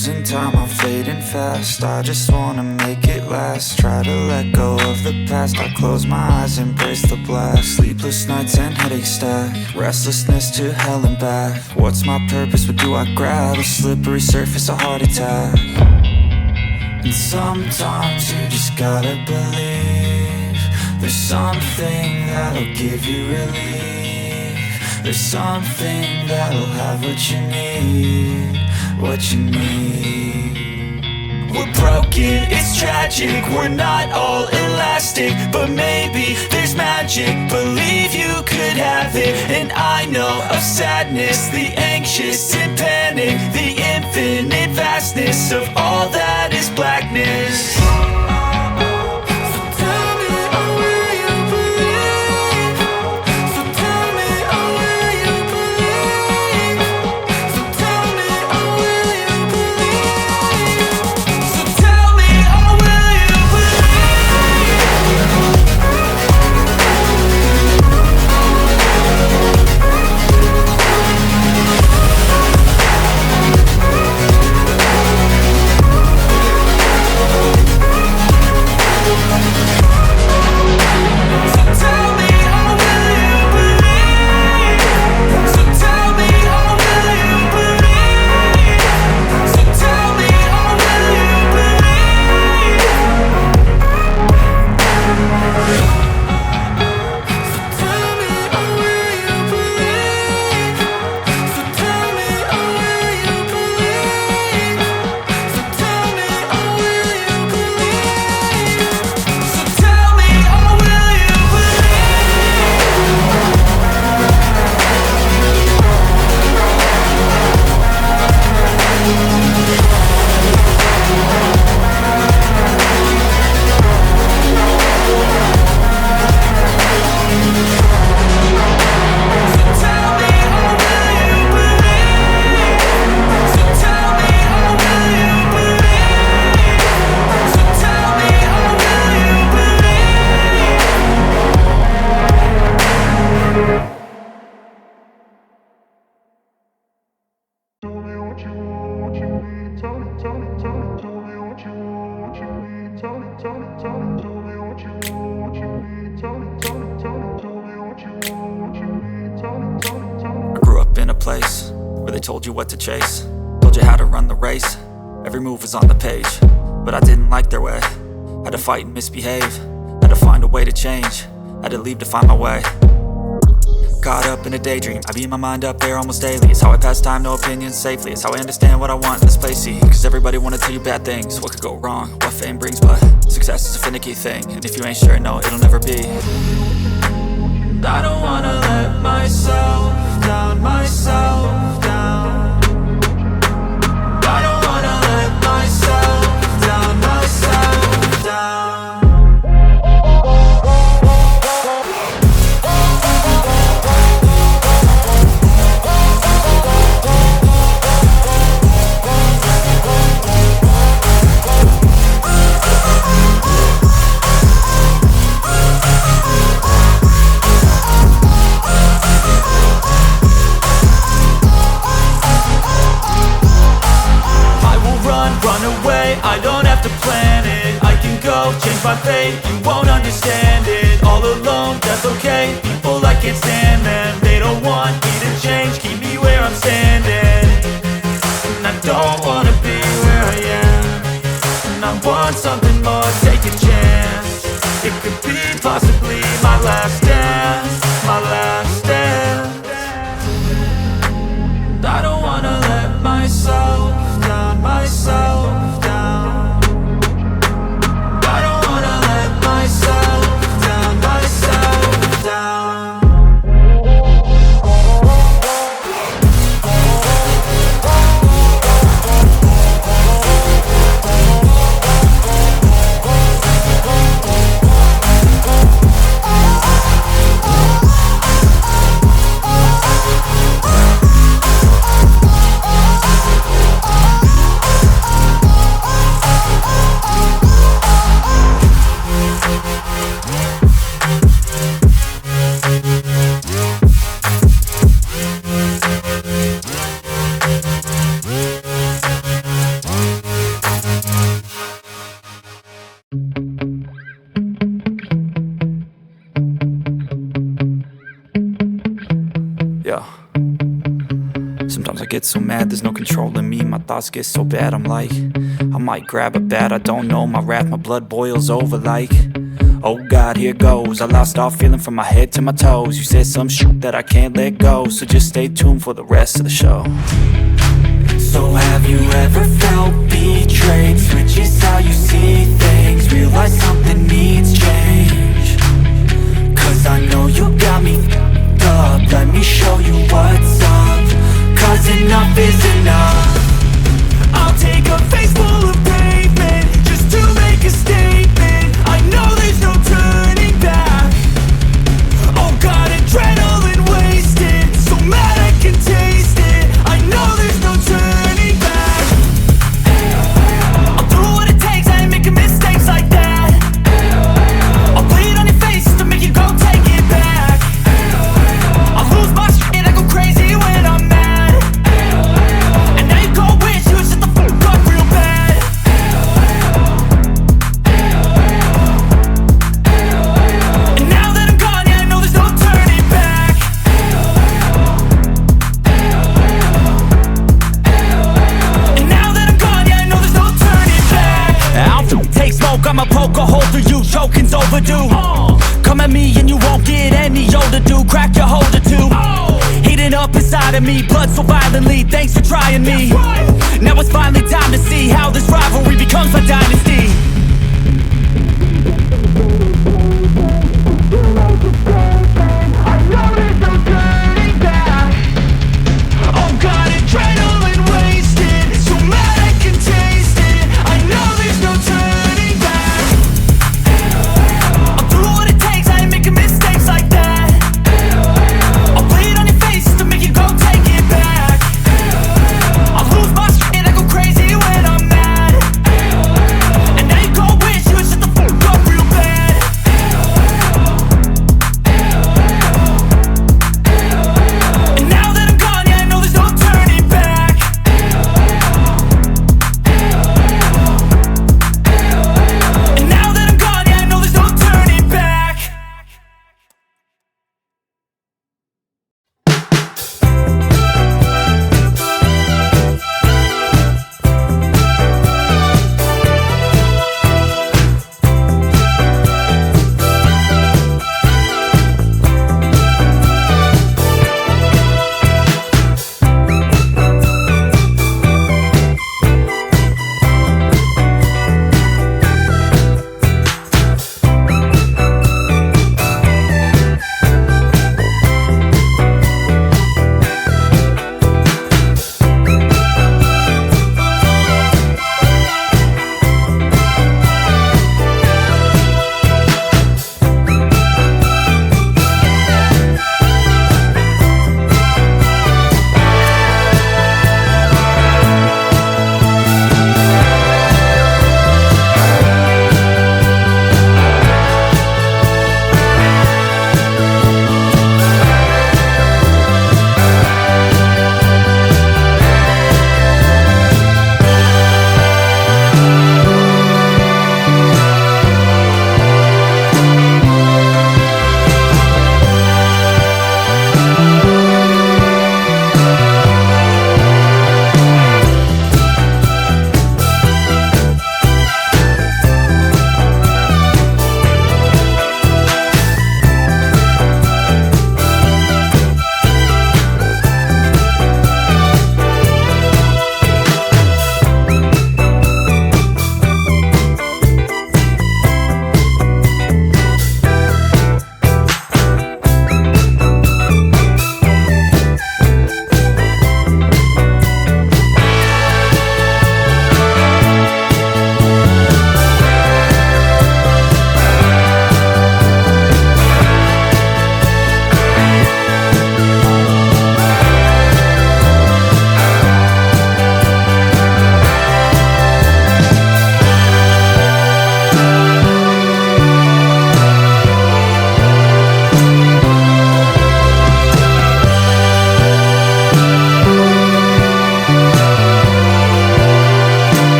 losing time, I'm fading fast. I just wanna make it last. Try to let go of the past. I close my eyes, embrace the blast. Sleepless nights and headaches stack. Restlessness to hell and back. What's my purpose, what do I grab? A slippery surface, a heart attack. And sometimes you just gotta believe there's something that'll give you relief. There's something that'll have what you need, what you need. We're broken, it's tragic, we're not all elastic, but maybe there's magic. Believe you could have it, and I know of sadness, the anxious and panic, the infinite vastness of all that is blackness. Told you what to chase, told you how to run the race. Every move was on the page, but I didn't like their way. Had to fight and misbehave, had to find a way to change, had to leave to find my way. Caught up in a daydream, I beat my mind up there almost daily. It's how I pass time, no opinions safely. It's how I understand what I want in this place, see. Cause everybody wanna tell you bad things, what could go wrong, what fame brings. But success is a finicky thing, and if you ain't sure, no, it'll never be. I don't wanna let myself down, myself down. I don't wanna let myself down, myself down. I don't have to plan it, I can go change my fate. You won't understand it, all alone, that's okay. People, I can't stand them, they don't want me to change. Keep me where I'm standing, and I don't wanna be where I am. And I want something more, take a chance. It could be possibly my last dance, my last dance. I don't wanna let myself down, myself down. Yeah. Sometimes I get so mad, there's no controlling me. My thoughts get so bad, I'm like, I might grab a bat, I don't know. My wrath, my blood boils over like, oh God, here goes. I lost all feeling from my head to my toes. You said some shit that I can't let go, so just stay tuned for the rest of the show. So have you ever felt betrayed? Switches how you see things, realize something needs change. Cause I know you got me f***ed up. Let me show you what's up. Cause enough is enough. I'll take a face full of pavement just to make a statement. I know there's no turning back. Oh God, adrenaline wasted, so mad I can taste it. I know there's no turning back. I'll do what it takes, I ain't making mistakes like that. I'll bleed on your face to make you go take it back. I'll lose my shit, I go crazy when I'm mad. And now you go wish you would shut the fuck up real bad. And now that I'm gone, yeah, I know there's no turning back. And now that I'm gone, yeah, I know there's no turning back. I don't take smoke, I'ma poke a hole through you, choking's overdue. Come at me and you won't get any older, dude. Crack your holder too. Heating up inside of me, blood so violently. Thanks for trying me. Now it's finally time to see how this rivalry becomes a dynasty. I know there's no turning back. Oh God, adrenaline wasted, so mad I can taste it. I know there's no turning back. I'll do what it takes, I ain't making mistakes like that. I'll bleed on your face to make you go take it back. I'll lose my shit, I go crazy when I'm mad. And now you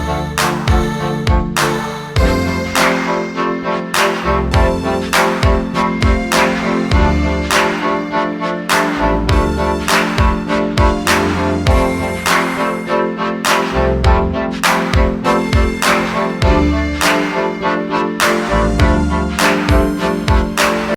out.